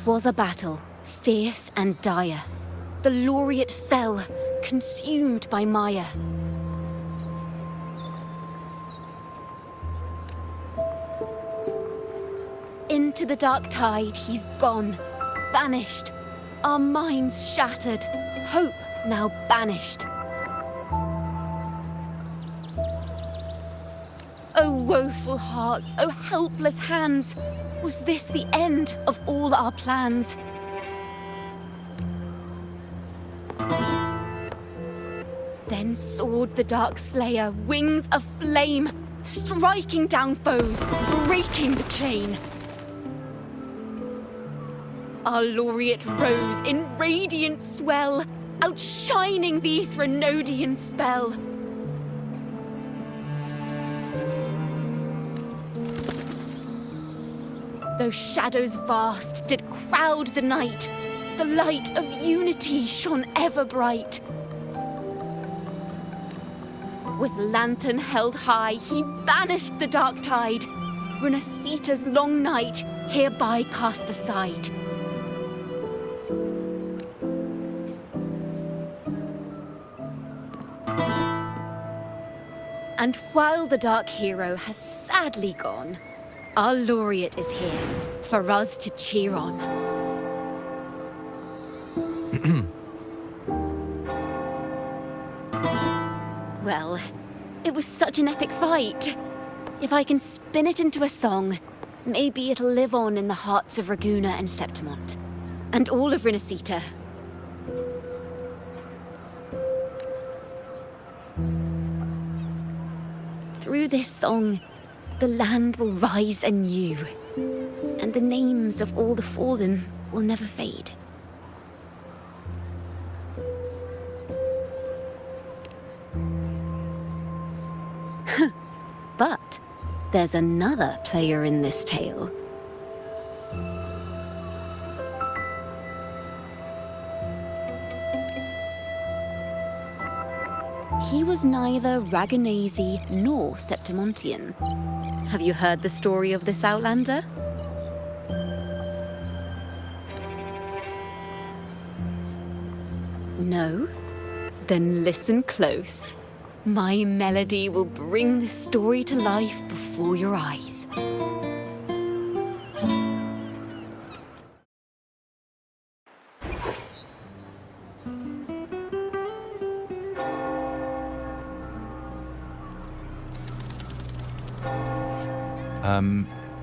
'Twas a battle, fierce and dire. The laureate fell, consumed by mire. Into the dark tide he's gone, vanished. Our minds shattered, hope now banished. O woeful hearts, O helpless hands, was this the end of all our plans? Then soared the dark slayer, wings aflame, striking down foes, breaking the chain. Our laureate rose in radiant swell, outshining the Threnodian spell. Though shadows vast did crowd the night, the light of unity shone ever bright. With lantern held high, he banished the dark tide. Renasita's long night hereby cast aside. And while the dark hero has sadly gone, our laureate is here for us to cheer on. Well, it was such an epic fight. If I can spin it into a song, maybe it'll live on in the hearts of Raguna and Septimont, and all of Renasita. Through this song, the land will rise anew, and the names of all the fallen will never fade. But there's another player in this tale. He was neither Raganese nor Septimontian. Have you heard the story of this outlander? No? Then listen close. My melody will bring the story to life before your eyes.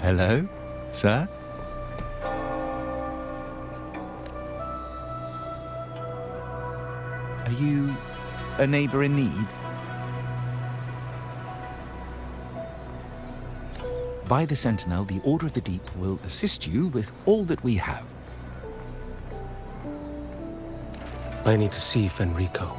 Hello, sir? Are you a neighbor in need? By the Sentinel, the Order of the Deep will assist you with all that we have. I need to see Fenrico.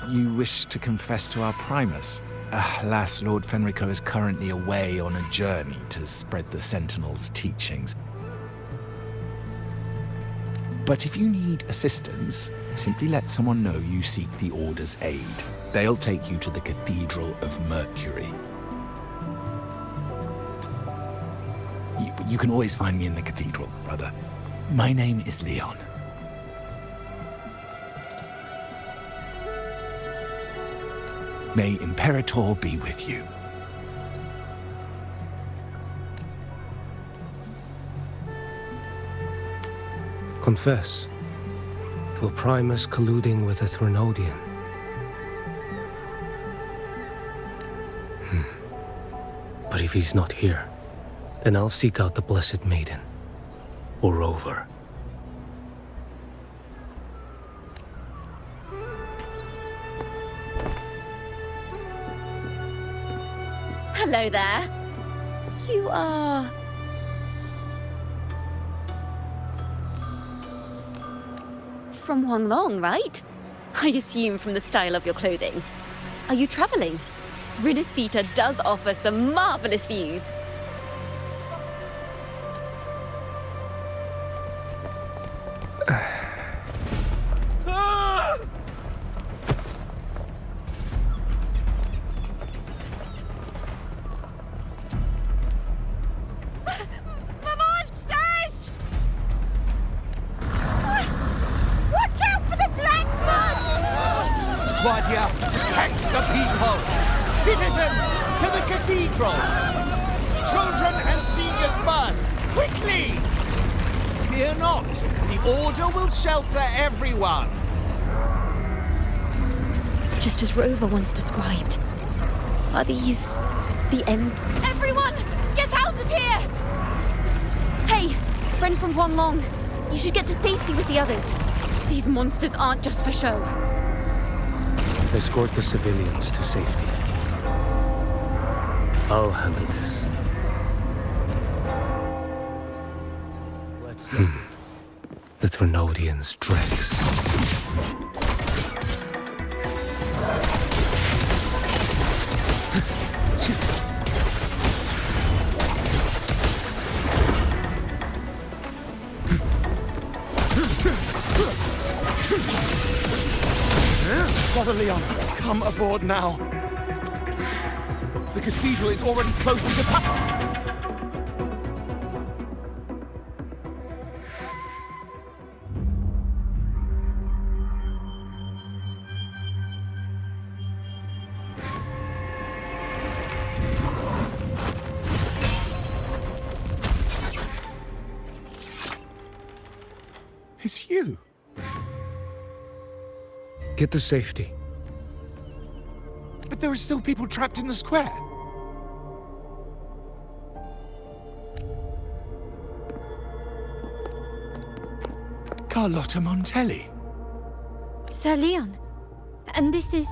You wish to confess to our Primus? Alas, Lord Fenrico is currently away on a journey to spread the Sentinel's teachings. But if you need assistance, simply let someone know you seek the Order's aid. They'll take you to the Cathedral of Mercury. You can always find me in the cathedral, brother. My name is Leon. May Imperator be with you. Confess to a Primus colluding with a Threnodian. But if he's not here, then I'll seek out the Blessed Maiden, or Rover. Hello there. You are... from Huanglong, right? I assume from the style of your clothing. Are you traveling? Renasita does offer some marvelous views. Guardia, protect the people! Citizens, to the cathedral! Children and seniors first! Quickly! Fear not. The Order will shelter everyone. Just as Rover once described. Are these the end? Everyone, get out of here! Hey, friend from Huanglong. You should get to safety with the others. These monsters aren't just for show. Escort the civilians to safety. I'll handle this. Let's let the Thrunodians' dregs. Brother Leon, come aboard now. The cathedral is already close to capacity. It's you. Get to safety. But there are still people trapped in the square. Carlotta Montelli. Sir Leon. And this is...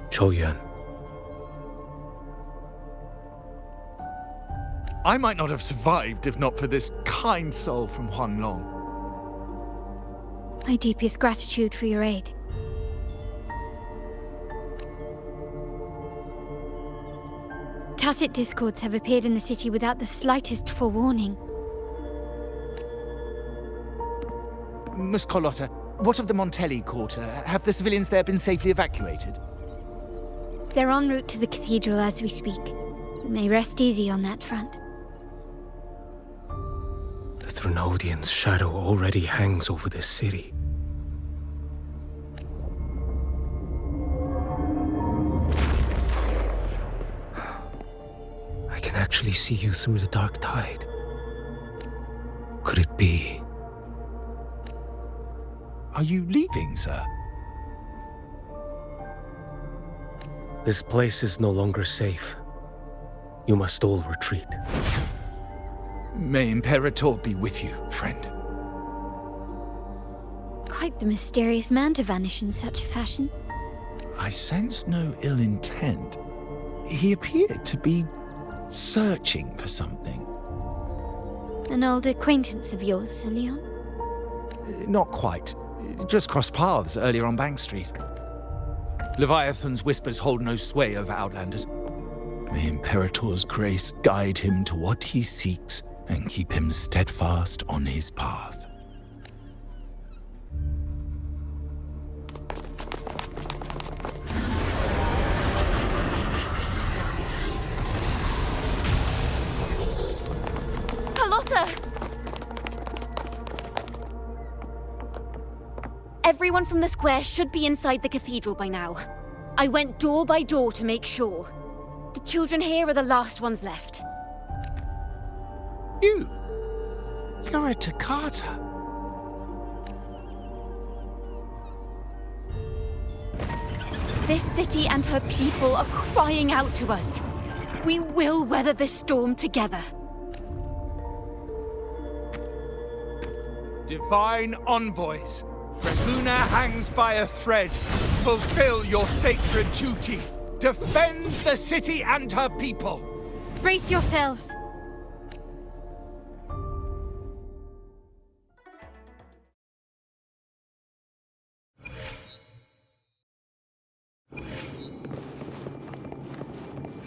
Qiuyuan. I might not have survived if not for this kind soul from Huanglong. My deepest gratitude for your aid. Tacit discords have appeared in the city without the slightest forewarning. Miss Carlotta, what of the Montelli quarter? Have the civilians there been safely evacuated? They're en route to the cathedral as we speak. You may rest easy on that front. The Thrunodians' shadow already hangs over this city. I can actually see you through the dark tide. Could it be? Are you leaving, sir? This place is no longer safe. You must all retreat. May Imperator be with you, friend. Quite the mysterious man to vanish in such a fashion. I sense no ill intent. He appeared to be searching for something. An old acquaintance of yours, Sir Leon? Not quite. Just crossed paths earlier on Bank Street. Leviathan's whispers hold no sway over Outlanders. May Imperator's grace guide him to what he seeks and keep him steadfast on his path. Carlotta! Everyone from the square should be inside the cathedral by now. I went door by door to make sure. The children here are the last ones left. You're a Toccata. This city and her people are crying out to us. We will weather this storm together. Divine envoys, Reguna hangs by a thread. Fulfill your sacred duty. Defend the city and her people. Brace yourselves.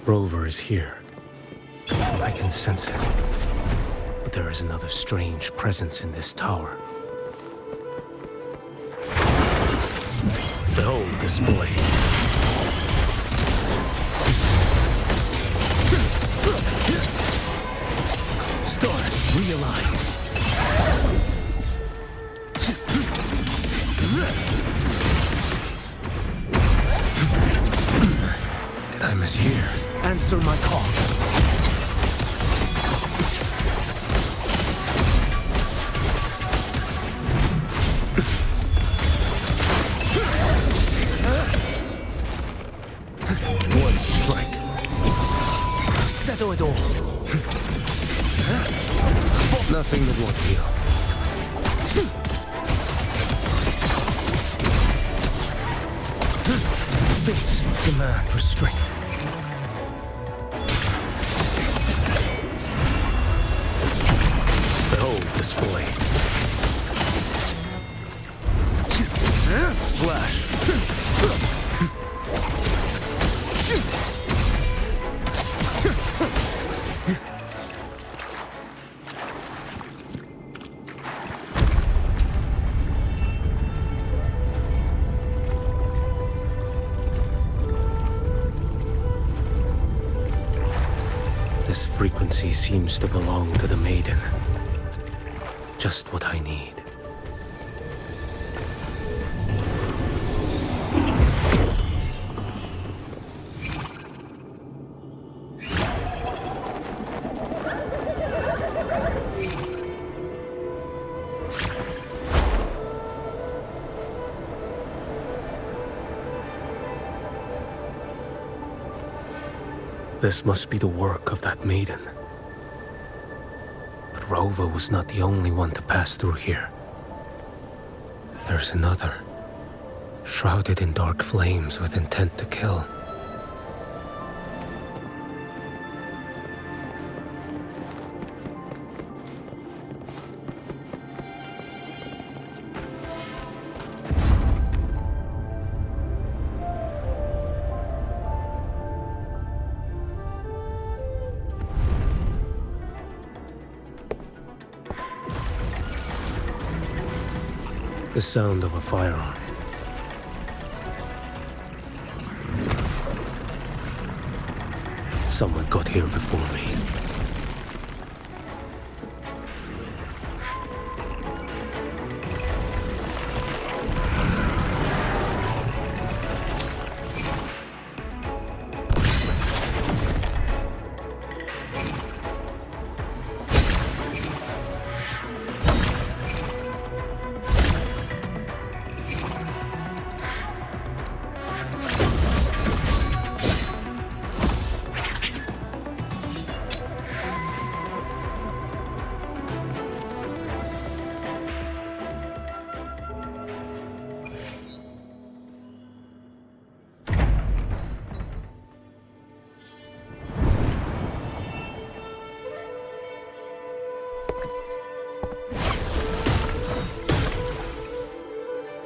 Rover is here. I can sense it. But there is another strange presence in this tower. Behold this blade. Stars, realign. Says here, answer my call. One strike to settle it all. Nothing that won't heal. Fates demand restraint. Behold display. Slash. This frequency seems to belong to the maiden. Just what I need. This must be the work of that maiden. But Rova was not the only one to pass through here. There's another, shrouded in dark flames with intent to kill. The sound of a firearm. Someone got here before me.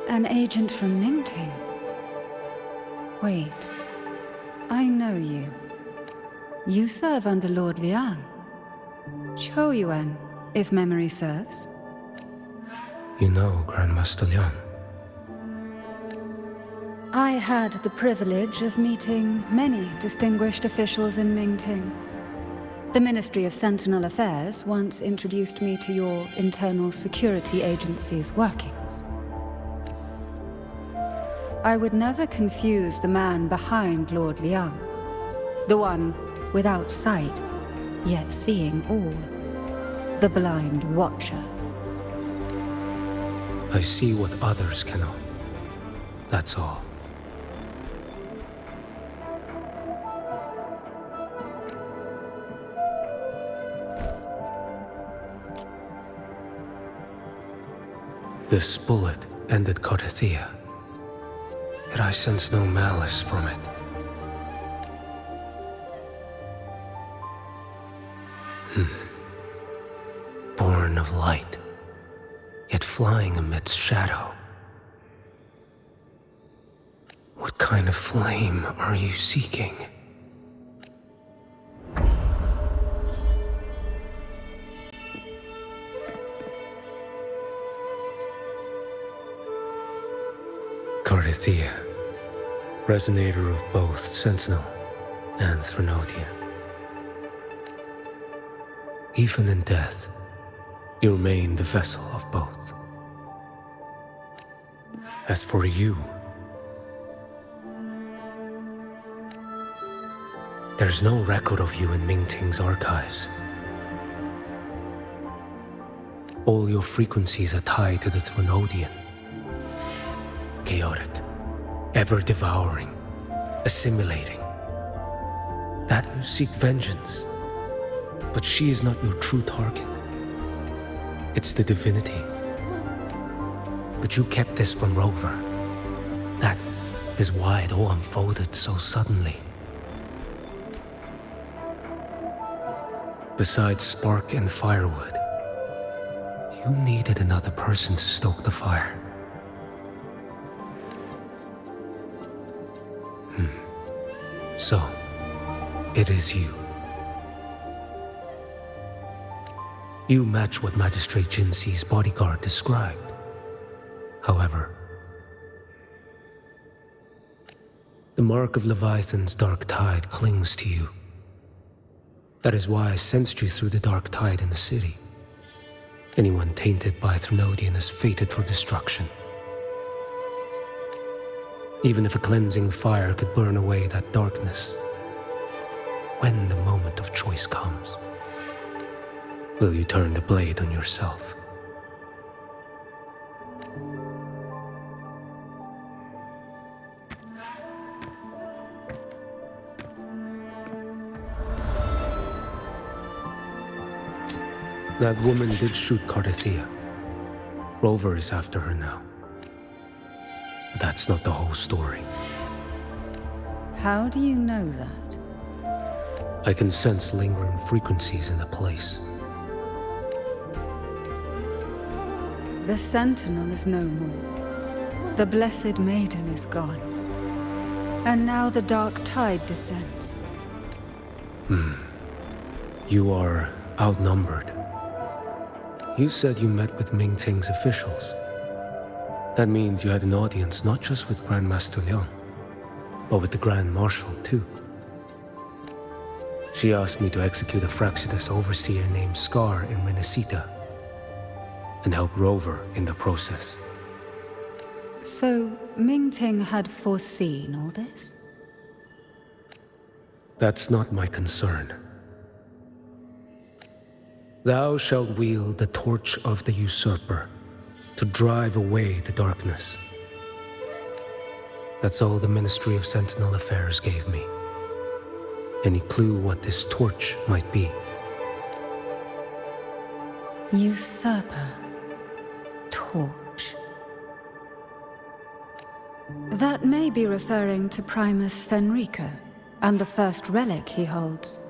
An agent from Mingting? Wait, I know you. You serve under Lord Liang. Qiuyuan, if memory serves. You know Grandmaster Liang. I had the privilege of meeting many distinguished officials in Mingting. The Ministry of Sentinel Affairs once introduced me to your internal security agency's workings. I would never confuse the man behind Lord Liang, the one without sight, yet seeing all, the blind watcher. I see what others cannot. That's all. This bullet ended Carthia, yet I sense no malice from it. Born of light, yet flying amidst shadow. What kind of flame are you seeking? Carthia, resonator of both Sentinel and Threnodian. Even in death, you remain the vessel of both. As for you, There's no record of you in Mingting's archives. All your frequencies are tied to the Thronodian. Chaotic, ever-devouring, assimilating. That you seek vengeance, but she is not your true target. It's the divinity. But you kept this from Rover. That is why it all unfolded so suddenly. Besides spark and firewood, you needed another person to stoke the fire. So, it is you. You match what Magistrate Jinxi's bodyguard described. However, the mark of Leviathan's dark tide clings to you. That is why I sensed you through the dark tide in the city. Anyone tainted by Thronodian is fated for destruction. Even if a cleansing fire could burn away that darkness, when the moment of choice comes, will you turn the blade on yourself? That woman did shoot Cardathia. Rover is after her now. But that's not the whole story. How do you know that? I can sense lingering frequencies in the place. The Sentinel is no more. The Blessed Maiden is gone. And now the dark tide descends. You are outnumbered. You said you met with Mingting's officials. That means you had an audience not just with Grandmaster Liang, but with the Grand Marshal too. She asked me to execute a Fraxidus overseer named Scar in Renacita, and help Rover in the process. So, Mingting had foreseen all this? That's not my concern. Thou shalt wield the torch of the usurper to drive away the darkness. That's all the Ministry of Sentinel Affairs gave me. Any clue what this torch might be? Usurper. Torch. That may be referring to Primus Fenrico and the first relic he holds.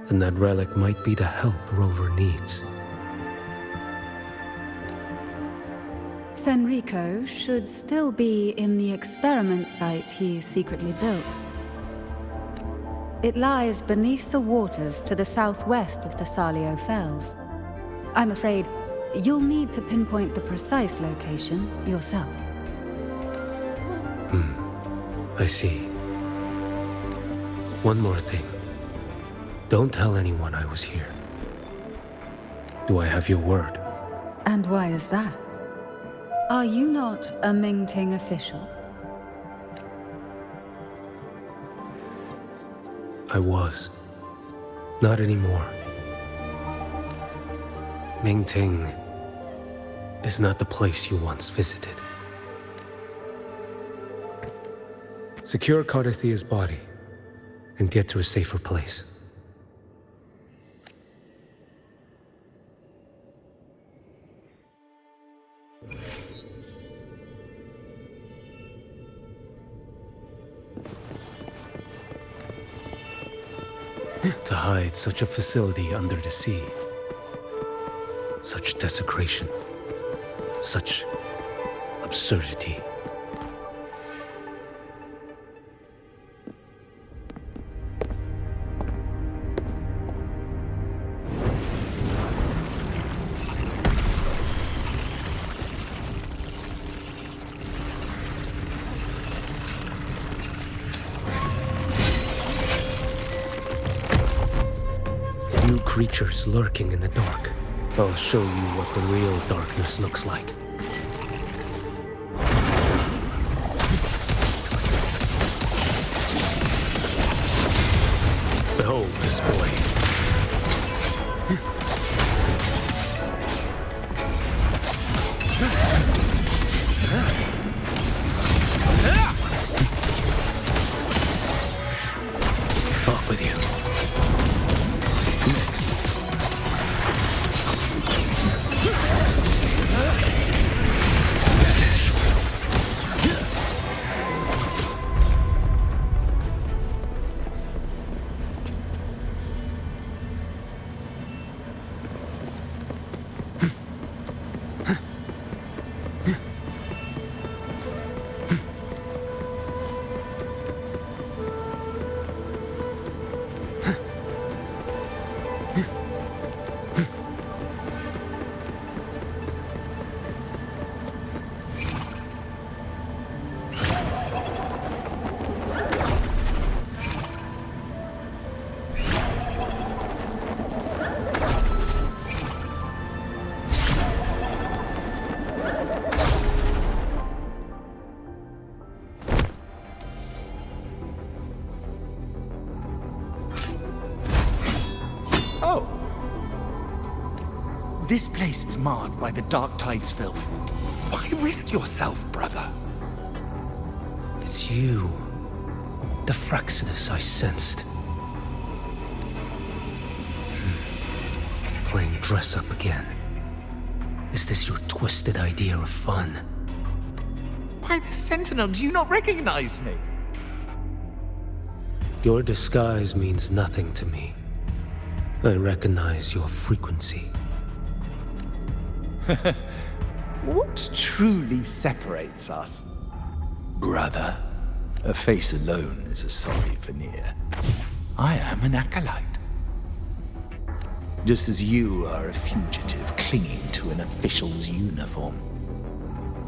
And that relic might be the help Rover needs. Fenrico should still be in the experiment site he secretly built. It lies beneath the waters to the southwest of the Salio Fells. I'm afraid you'll need to pinpoint the precise location yourself. I see. One more thing. Don't tell anyone I was here. Do I have your word? And why is that? Are you not a Mingting official? I was. Not anymore. Mingting is not the place you once visited. Secure Cardathia's body and get to a safer place. To hide such a facility under the sea. Such desecration. Such absurdity. Creatures lurking in the dark. I'll show you what the real darkness looks like. Behold this boy. Off with you. Next. This place is marred by the Dark Tide's filth. Why risk yourself, brother? It's you. The Fraxidus I sensed. Playing dress up again. Is this your twisted idea of fun? Why, the Sentinel, do you not recognize me? Your disguise means nothing to me. I recognize your frequency. What truly separates us? Brother, a face alone is a sorry veneer. I am an acolyte. Just as you are a fugitive clinging to an official's uniform.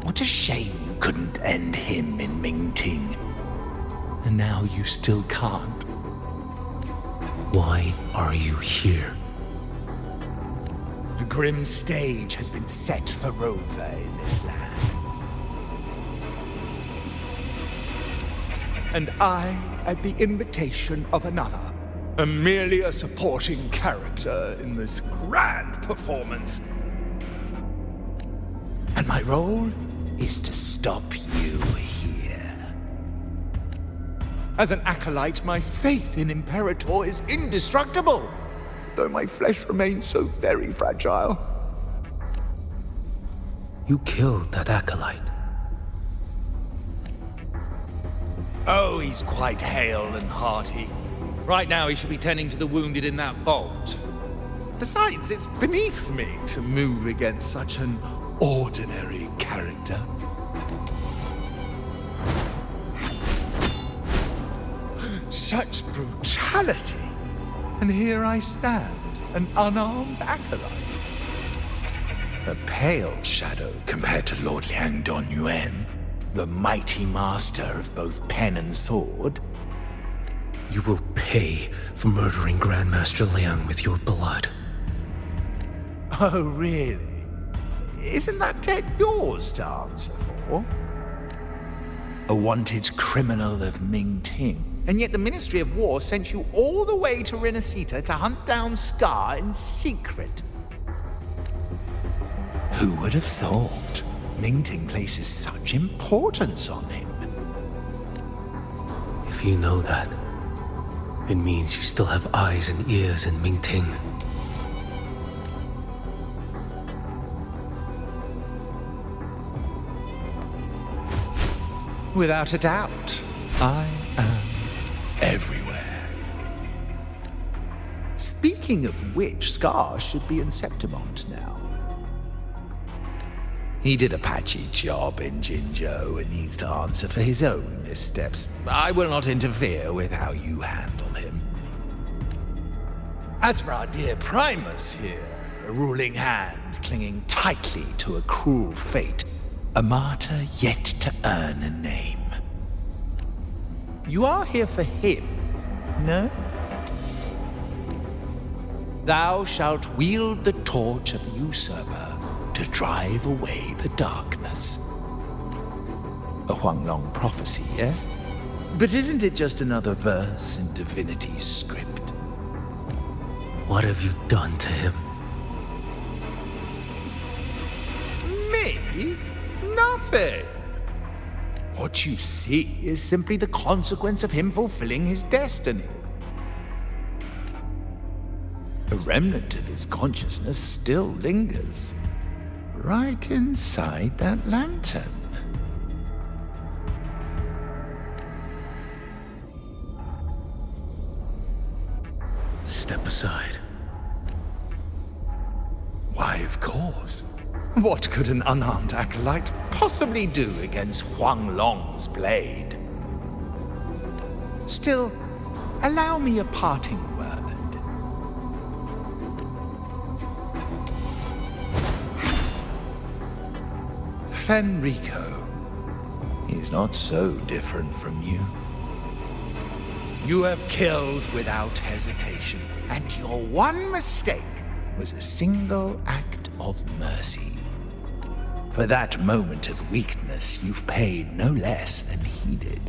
What a shame you couldn't end him in Mingting. And now you still can't. Why are you here? A grim stage has been set for Rover in this land. And I, at the invitation of another, am merely a supporting character in this grand performance. And my role is to stop you here. As an acolyte, my faith in Imperator is indestructible, though my flesh remains so very fragile. You killed that acolyte. Oh, he's quite hale and hearty. Right now he should be tending to the wounded in that vault. Besides, it's beneath me to move against such an ordinary character. Such brutality! And here I stand, an unarmed acolyte. A pale shadow compared to Lord Liang Donyuan, the mighty master of both pen and sword. You will pay for murdering Grandmaster Liang with your blood. Oh, really? Isn't that tech yours to answer for? A wanted criminal of Mingting. And yet the Ministry of War sent you all the way to Renacita to hunt down Scar in secret. Who would have thought Mingting places such importance on him? If you know that, it means you still have eyes and ears in Mingting. Without a doubt, I am everywhere. Speaking of which, Scar should be in Septimont now. He did a patchy job in Jinzhou and needs to answer for his own missteps. I will not interfere with how you handle him. As for our dear Primus here, a ruling hand clinging tightly to a cruel fate, a martyr yet to earn a name. You are here for him, no? Thou shalt wield the torch of the usurper to drive away the darkness. A Huanglong prophecy, yes? But isn't it just another verse in Divinity's script? What have you done to him? Me? Nothing. What you see is simply the consequence of him fulfilling his destiny. A remnant of his consciousness still lingers, right inside that lantern. Step aside. Why, of course. What could an unarmed acolyte possibly do against Huang Long's blade? Still, allow me a parting word. Fenrico is not so different from you. You have killed without hesitation, and your one mistake was a single act of mercy. For that moment of weakness, you've paid no less than he did.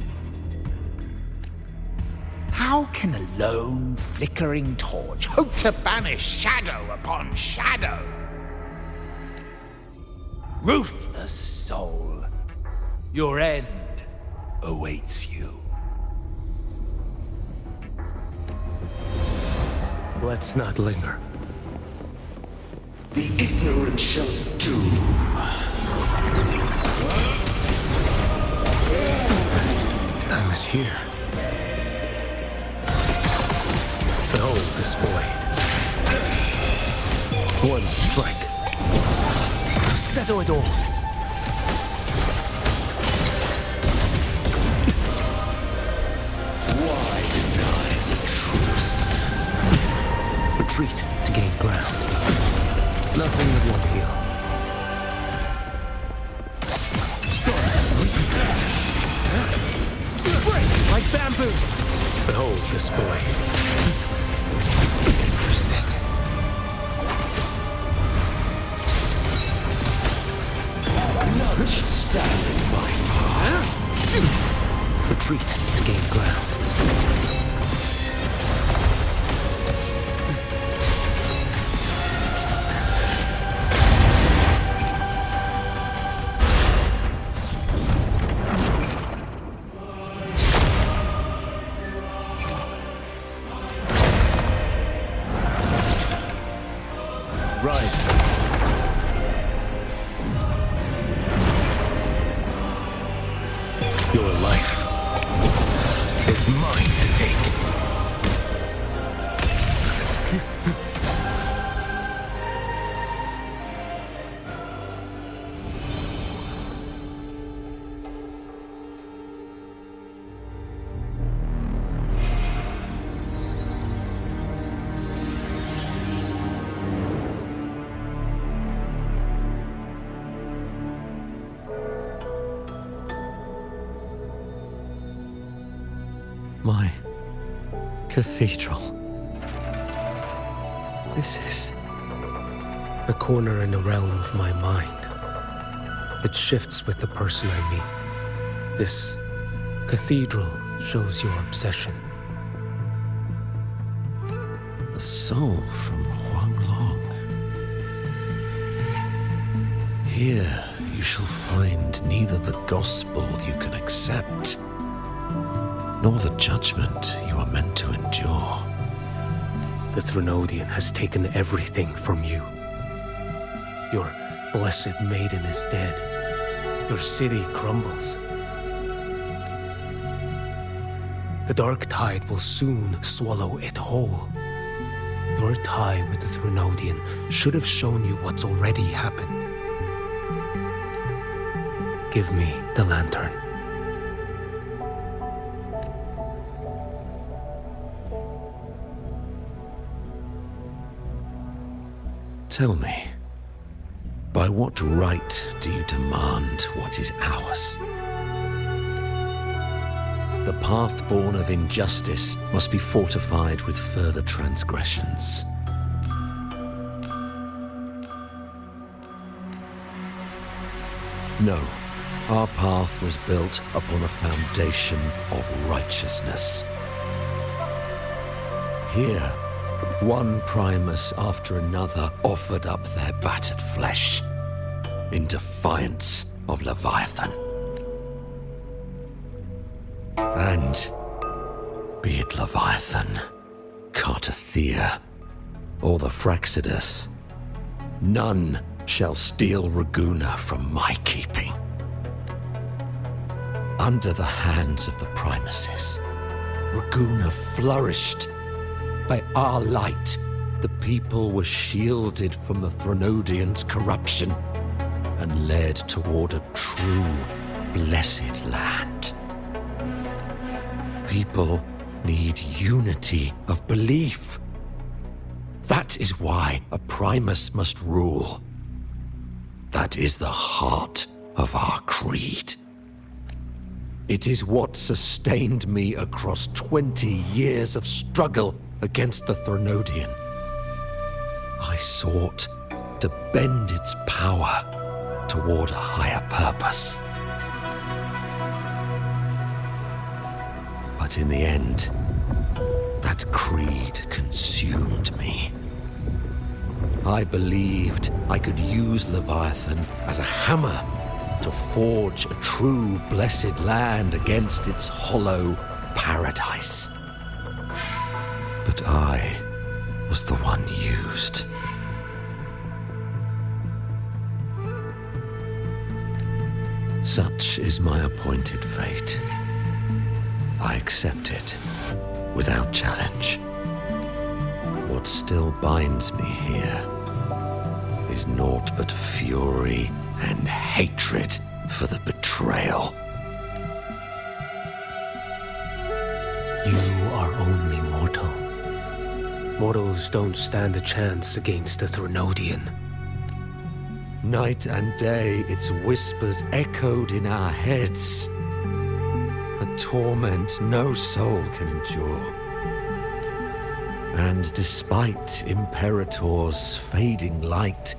How can a lone, flickering torch hope to banish shadow upon shadow? Ruthless soul, your end awaits you. Let's not linger. The ignorant shall do. Time is here. Behold this blade. One strike to settle it all. Why deny the truth? Retreat to gain ground. Nothing that won't heal. Break like bamboo. Behold this blade. Interesting. None shall stand in my path. Retreat to gain ground. Rise. Your life is mine to take. My cathedral. This is a corner in the realm of my mind. It shifts with the person I meet. This cathedral shows your obsession. A soul from Huang Long. Here you shall find neither the gospel you can accept, nor the judgment you are meant to endure. The Threnodian has taken everything from you. Your blessed maiden is dead. Your city crumbles. The dark tide will soon swallow it whole. Your tie with the Threnodian should have shown you what's already happened. Give me the lantern. Tell me, by what right do you demand what is ours? The path born of injustice must be fortified with further transgressions. No, our path was built upon a foundation of righteousness. Here, One Primus after another offered up their battered flesh in defiance of Leviathan. And be it Leviathan, Cartathea, or the Fraxidus, none shall steal Raguna from my keeping. Under the hands of the Primuses, Raguna flourished. By our light, the people were shielded from the Threnodians' corruption and led toward a true, blessed land. People need unity of belief. That is why a Primus must rule. That is the heart of our creed. It is what sustained me across 20 years of struggle against the Threnodian. I sought to bend its power toward a higher purpose. But in the end, that creed consumed me. I believed I could use Leviathan as a hammer to forge a true blessed land against its hollow paradise. But I was the one used. Such is my appointed fate. I accept it without challenge. What still binds me here is naught but fury and hatred for the betrayal. You are only mortal. Mortals don't stand a chance against the Threnodian. Night and day, its whispers echoed in our heads. A torment no soul can endure. And despite Imperator's fading light,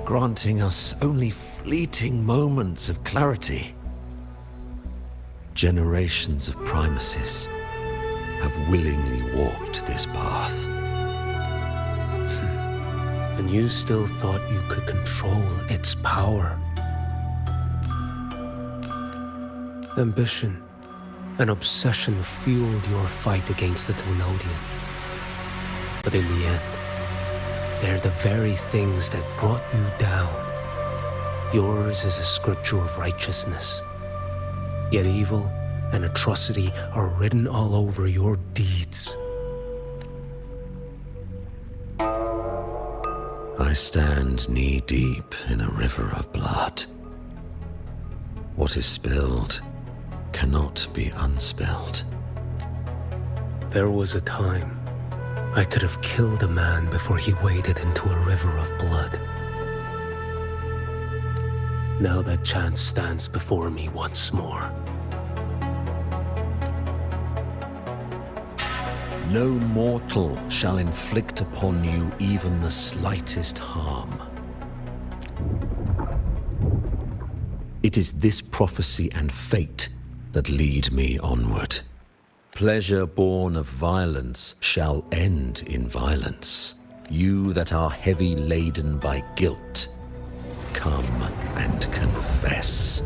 granting us only fleeting moments of clarity, generations of Primuses have willingly walked this path. And you still thought you could control its power. Ambition and obsession fueled your fight against the Threnodian. But in the end, they're the very things that brought you down. Yours is a scripture of righteousness. Yet evil and atrocity are written all over your deeds. I stand knee-deep in a river of blood. What is spilled cannot be unspilled. There was a time I could have killed a man before he waded into a river of blood. Now that chance stands before me once more. No mortal shall inflict upon you even the slightest harm. It is this prophecy and fate that lead me onward. Pleasure born of violence shall end in violence. You that are heavy laden by guilt, come and confess.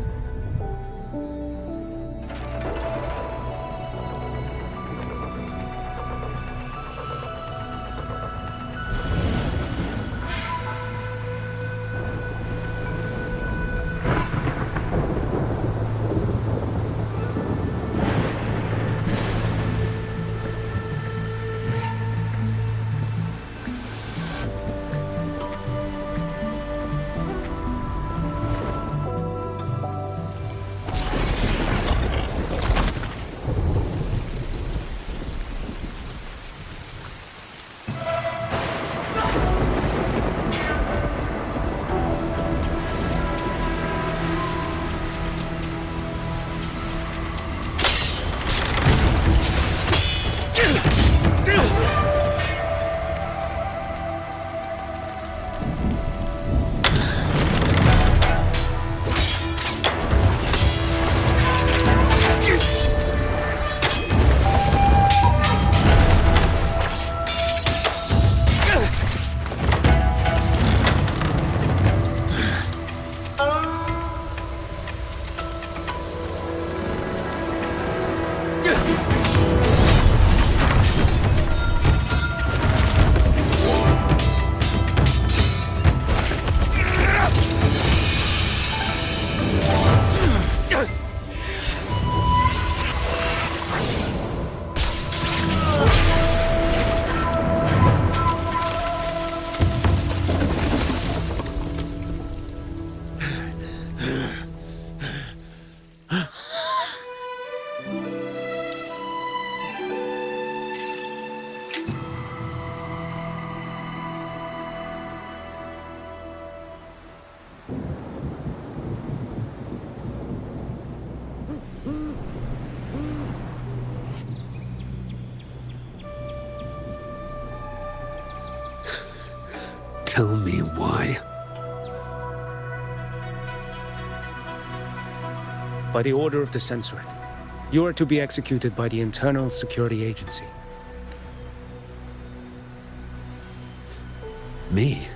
Tell me why. By the order of the Censorate, you are to be executed by the Internal Security Agency. Me?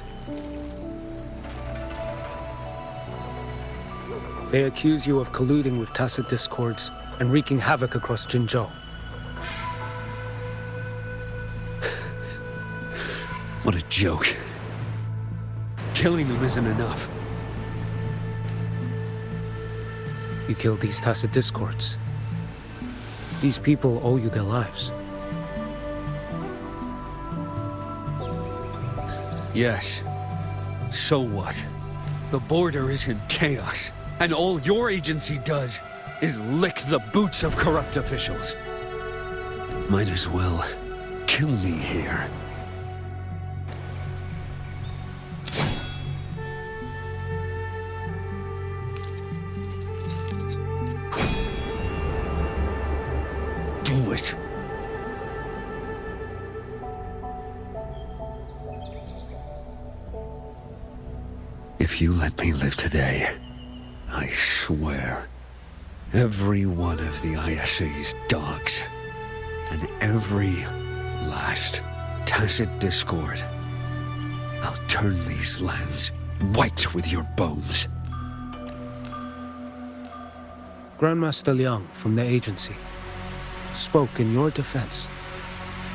They accuse you of colluding with tacit discords and wreaking havoc across Jinzhou. What a joke. Killing them isn't enough. You killed these tacit discords. These people owe you their lives. Yes. So what? The border is in chaos, and all your agency does is lick the boots of corrupt officials. Might as well kill me here. Do it. If you let me live today, I swear, every one of the ISA's dogs, and every last tacit discord, I'll turn these lands white with your bones. Grandmaster Liang from the agency spoke in your defense.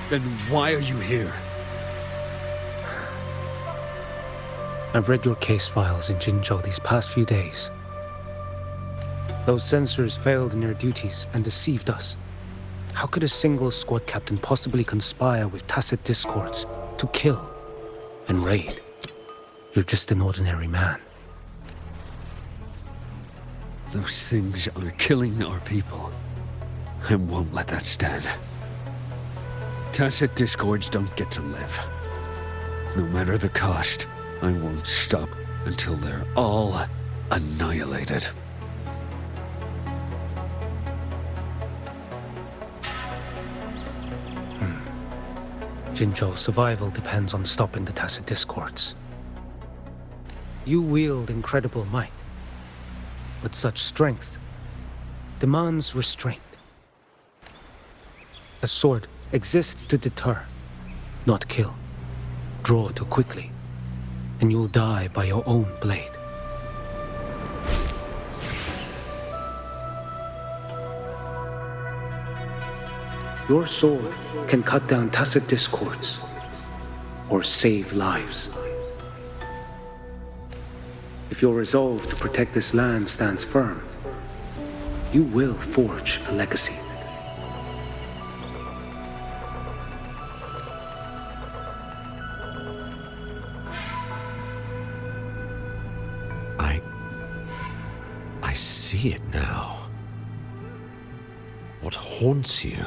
Then why are you here? I've read your case files in Jinzhou these past few days. Those censors failed in their duties and deceived us. How could a single squad captain possibly conspire with tacit discords to kill and raid? You're just an ordinary man. Those things are killing our people. I won't let that stand. Tacit discords don't get to live. No matter the cost, I won't stop until they're all annihilated. Jinzhou's survival depends on stopping the tacit discords. You wield incredible might, but such strength demands restraint. A sword exists to deter, not kill. Draw too quickly, and you'll die by your own blade. Your sword can cut down tacit discords, or save lives. If your resolve to protect this land stands firm, you will forge a legacy. I see it now. What haunts you?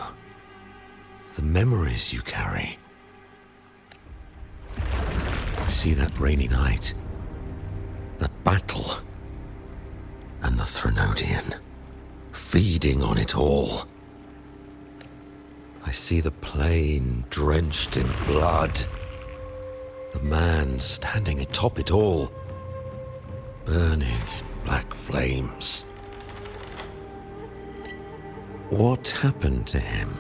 The memories you carry. I see that rainy night, that battle, and the Threnodian, feeding on it all. I see the plain drenched in blood, the man standing atop it all, burning in black flames. What happened to him?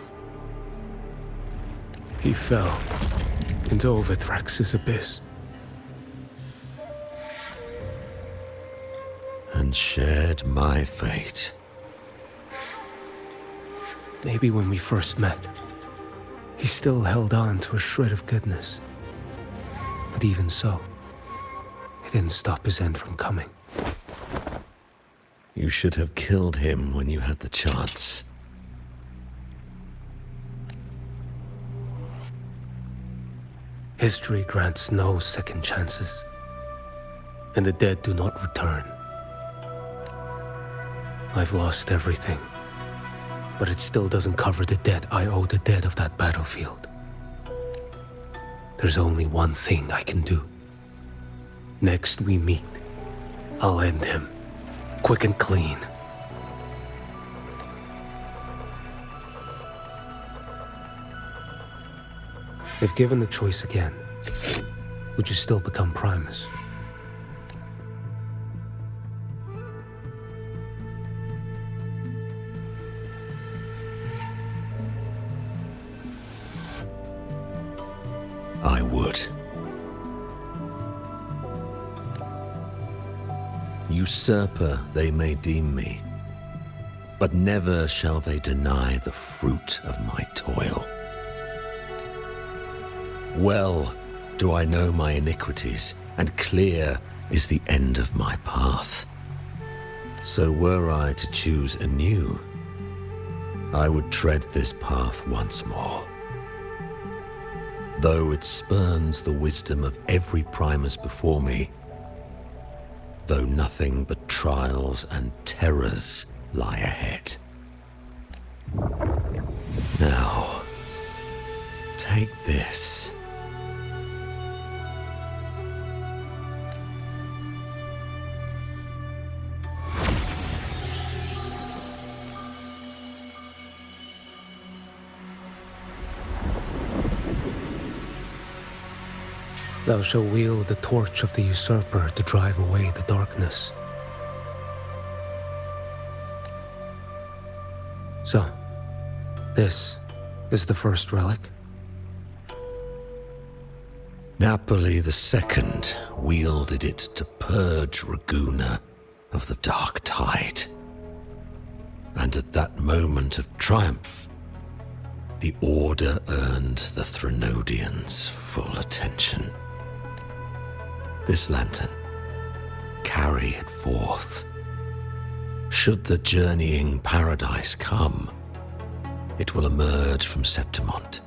He fell into Overthrax's abyss. And shared my fate. Maybe when we first met, he still held on to a shred of goodness. But even so, it didn't stop his end from coming. You should have killed him when you had the chance. History grants no second chances, and the dead do not return. I've lost everything, but it still doesn't cover the debt I owe the dead of that battlefield. There's only one thing I can do. Next we meet, I'll end him, quick and clean. If given the choice again, would you still become Primus? I would. Usurper they may deem me, but never shall they deny the fruit of my toil. Well do I know my iniquities, and clear is the end of my path. So were I to choose anew, I would tread this path once more. Though it spurns the wisdom of every Primus before me, though nothing but trials and terrors lie ahead. Now, take this. Thou shalt wield the torch of the usurper to drive away the darkness. So, this is the first relic? Napoli II wielded it to purge Ragusa of the dark tide. And at that moment of triumph, the Order earned the Threnodians full attention. This lantern, carry it forth. Should the journeying paradise come, it will emerge from Septimont,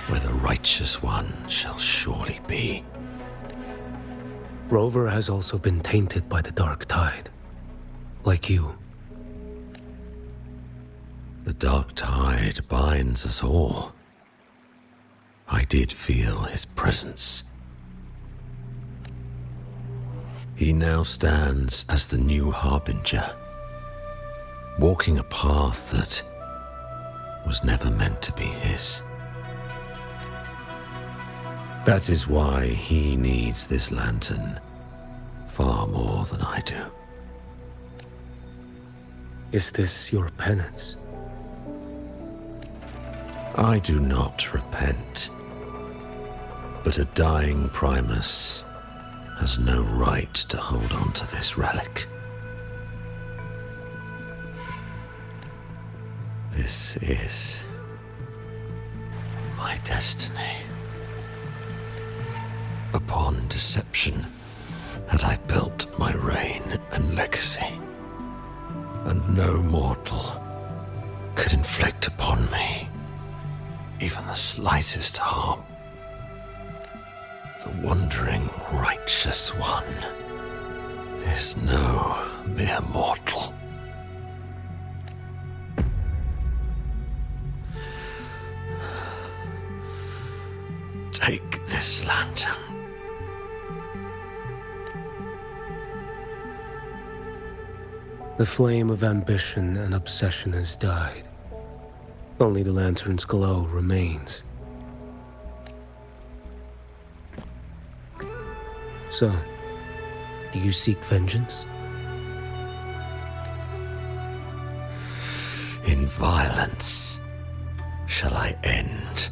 where the righteous one shall surely be. Rover has also been tainted by the dark tide, like you. The dark tide binds us all. I did feel his presence. He now stands as the new harbinger, walking a path that was never meant to be his. That is why he needs this lantern far more than I do. Is this your penance? I do not repent, but a dying Primus has no right to hold on to this relic. This is my destiny. Upon deception had I built my reign and legacy, and no mortal could inflict upon me even the slightest harm. The wandering righteous one is no mere mortal. Take this lantern. The flame of ambition and obsession has died. Only the lantern's glow remains. So, do you seek vengeance? In violence shall I end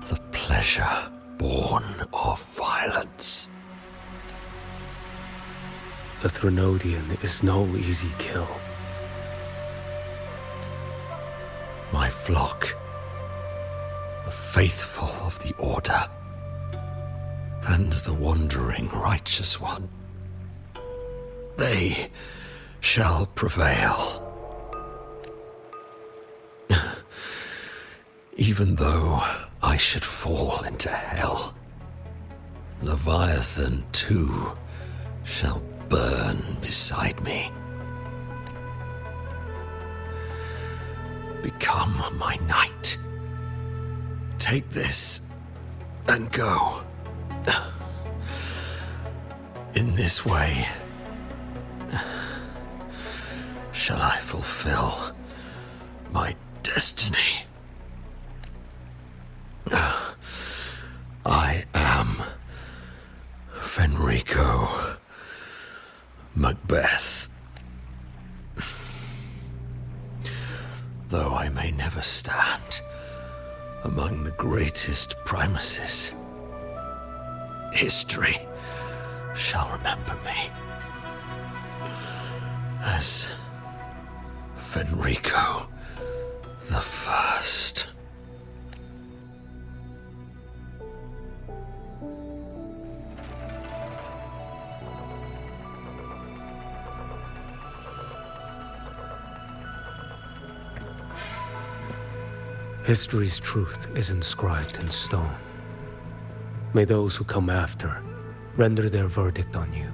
the pleasure born of violence. A Threnodian is no easy kill. My flock, the faithful of the Order, and the wandering righteous one, they shall prevail. Even though I should fall into hell, Leviathan too shall burn beside me. Become my knight. Take this and go. In this way shall I fulfill my destiny. I am although I may never stand among the greatest primuses, history shall remember me as Fenrico the First. History's truth is inscribed in stone. May those who come after render their verdict on you.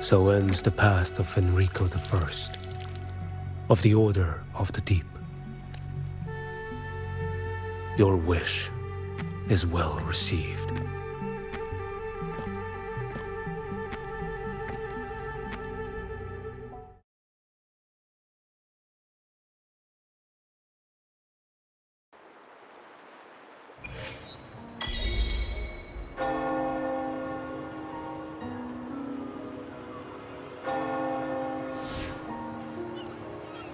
So ends the path of Fenrico the First, of the Order of the Deep. Your wish is well received.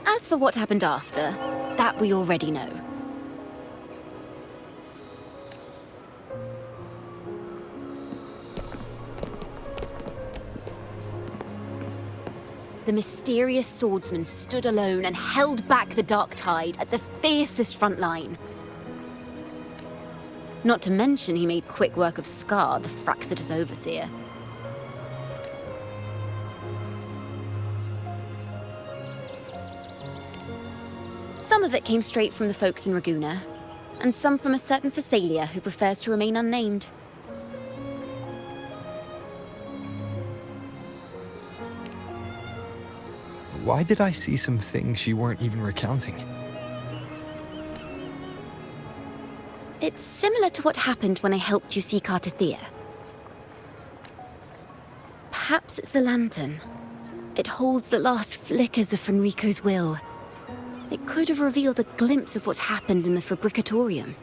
As for what happened after, that we already know. The mysterious swordsman stood alone and held back the dark tide at the fiercest front line. Not to mention he made quick work of Scar, the Fraxitous overseer. Some of it came straight from the folks in Raguna, and some from a certain Phasalia who prefers to remain unnamed. Why did I see some things you weren't even recounting? It's similar to what happened when I helped you see Thea. Perhaps it's the lantern. It holds the last flickers of Fenrico's will. It could have revealed a glimpse of what happened in the Fabricatorium.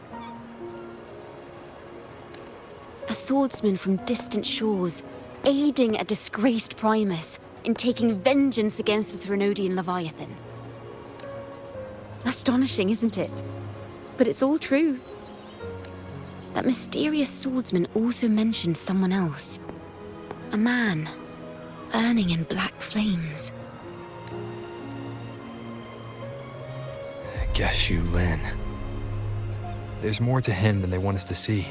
A swordsman from distant shores, aiding a disgraced Primus in taking vengeance against the Threnodian Leviathan. Astonishing, isn't it? But it's all true. That mysterious swordsman also mentioned someone else. A man, burning in black flames. Guess Qiuyuan. There's more to him than they want us to see.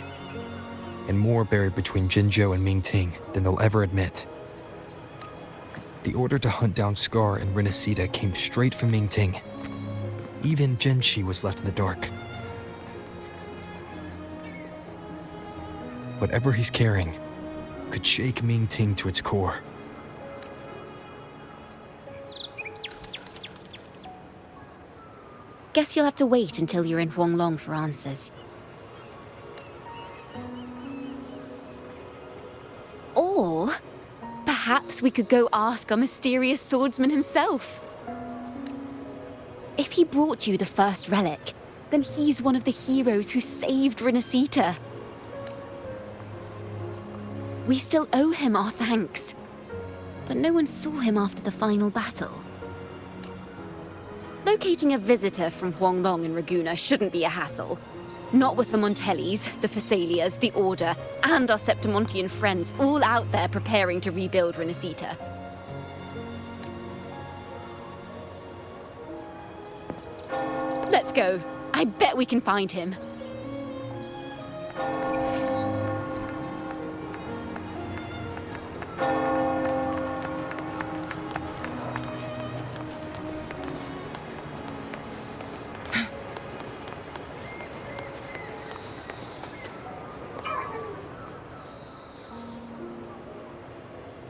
And more buried between Jinzhou and Mingting than they'll ever admit. The order to hunt down Scar and Renacita came straight from Mingting. Even Jinshi was left in the dark. Whatever he's carrying could shake Mingting to its core. Guess you'll have to wait until you're in Huanglong for answers. Or perhaps we could go ask our mysterious swordsman himself. If he brought you the first relic, then he's one of the heroes who saved Renacita. We still owe him our thanks, but no one saw him after the final battle. Locating a visitor from Huanglong and Raguna shouldn't be a hassle. Not with the Montellis, the Phasalias, the Order, and our Septimontian friends all out there preparing to rebuild Renacita. Let's go. I bet we can find him.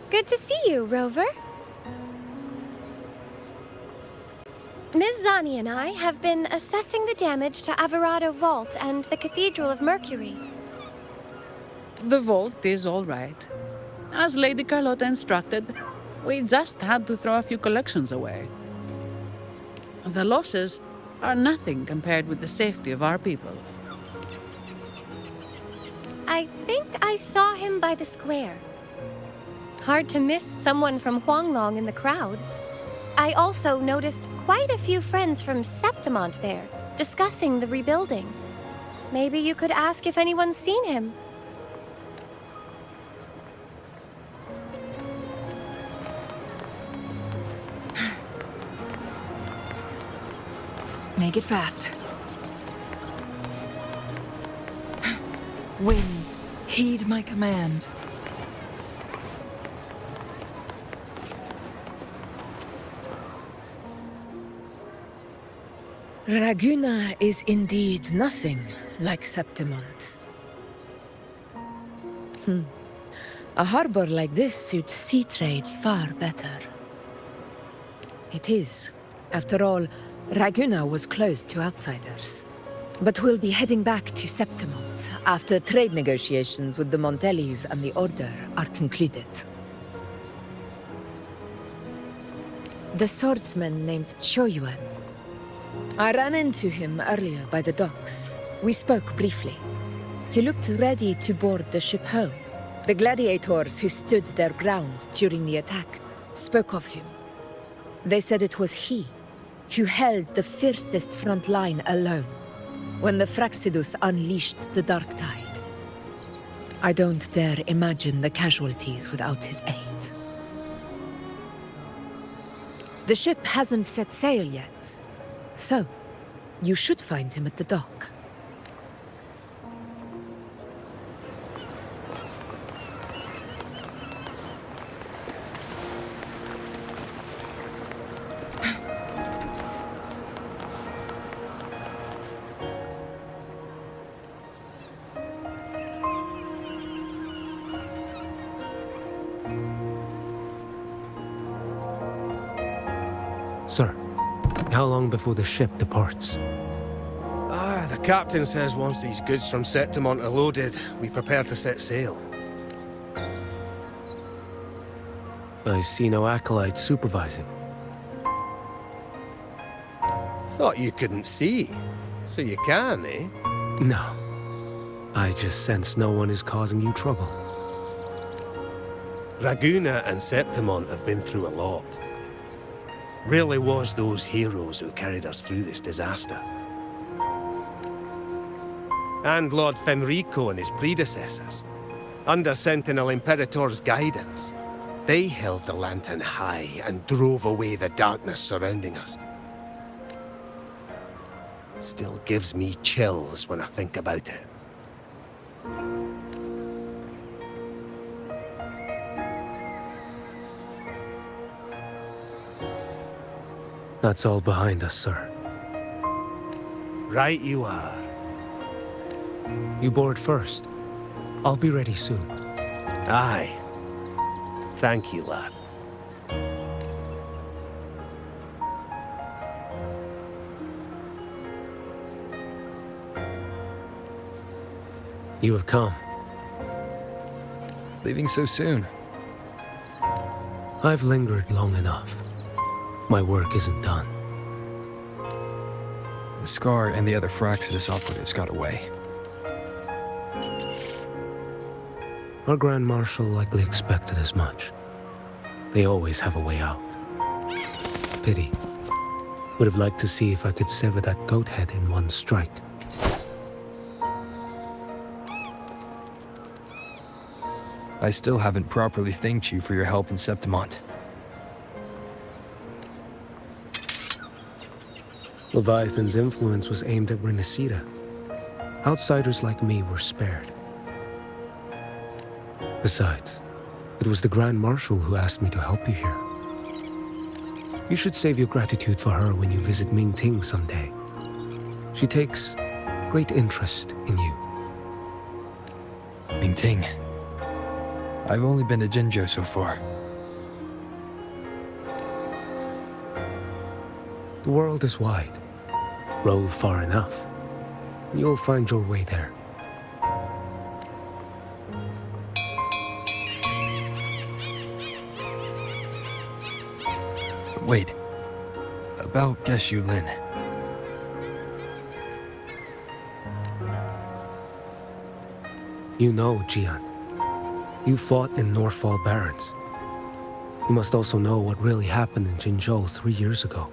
Good to see you, Rover. Ms. Zani and I have been assessing the damage to Averado Vault and the Cathedral of Mercury. The vault is all right. As Lady Carlotta instructed, we just had to throw a few collections away. The losses are nothing compared with the safety of our people. I think I saw him by the square. Hard to miss someone from Huanglong in the crowd. I also noticed quite a few friends from Septimont there, discussing the rebuilding. Maybe you could ask if anyone's seen him. Make it fast. Winds, heed my command. Raguna is indeed nothing like Septimont. A harbor like this suits sea trade far better. It is. After all, Raguna was closed to outsiders. But we'll be heading back to Septimont after trade negotiations with the Montellis and the Order are concluded. The swordsman named Qiuyuan. I ran into him earlier by the docks. We spoke briefly. He looked ready to board the ship home. The gladiators who stood their ground during the attack spoke of him. They said it was he who held the fiercest front line alone when the Fraxidus unleashed the Dark Tide. I don't dare imagine the casualties without his aid. The ship hasn't set sail yet, so you should find him at the dock. Sir, how long before the ship departs? The captain says once these goods from Septimont are loaded, we prepare to set sail. I see no acolytes supervising. Thought you couldn't see. So you can, eh? No. I just sense no one is causing you trouble. Raguna and Septimont have been through a lot. Rarely was those heroes who carried us through this disaster. And Lord Fenrico and his predecessors, under Sentinel Imperator's guidance, they held the lantern high and drove away the darkness surrounding us. Still gives me chills when I think about it. That's all behind us, sir. Right you are. You board first. I'll be ready soon. Aye. Thank you, lad. You have come. Leaving so soon? I've lingered long enough. My work isn't done. The Scar and the other Fraxidus operatives got away. Our Grand Marshal likely expected as much. They always have a way out. Pity. Would have liked to see if I could sever that goat head in one strike. I still haven't properly thanked you for your help in Septimont. Leviathan's influence was aimed at Renacida. Outsiders like me were spared. Besides, it was the Grand Marshal who asked me to help you here. You should save your gratitude for her when you visit Ming Ting someday. She takes great interest in you. Ming Ting. I've only been to Jinzhou so far. The world is wide. Rove far enough, and you'll find your way there. Wait. About Qiuyuan. You know, Qiuyuan. You fought in Northfall Barrens. You must also know what really happened in Jinzhou 3 years ago.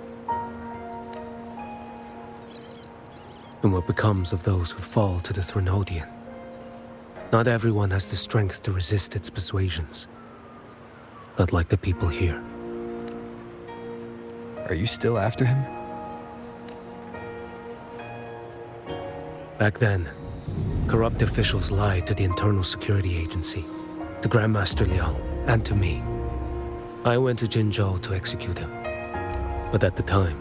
And what becomes of those who fall to the Threnodian. Not everyone has the strength to resist its persuasions. Not like the people here. Are you still after him? Back then, corrupt officials lied to the Internal Security Agency, to Grandmaster Liang, and to me. I went to Jinzhou to execute him. But at the time,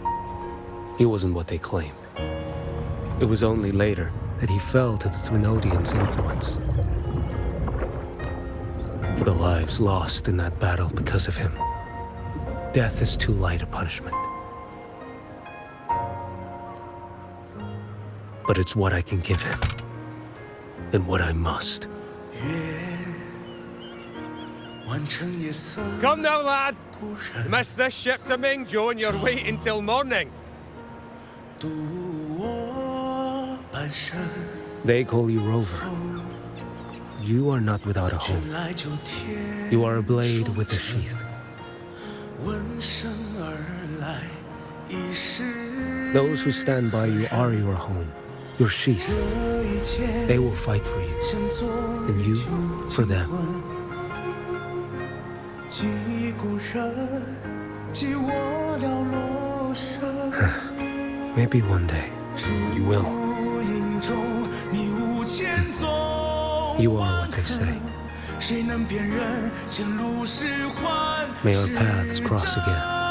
he wasn't what they claimed. It was only later that he fell to the Threnodians' influence. For the lives lost in that battle because of him, death is too light a punishment. But it's what I can give him, and what I must. Come now, lad! You missed this ship to Mingzhou and you're waiting till morning. They call you Rover. You are not without a home. You are a blade with a sheath. Those who stand by you are your home, your sheath. They will fight for you, and you for them. Maybe one day, you will. You are what they say. May our paths cross again.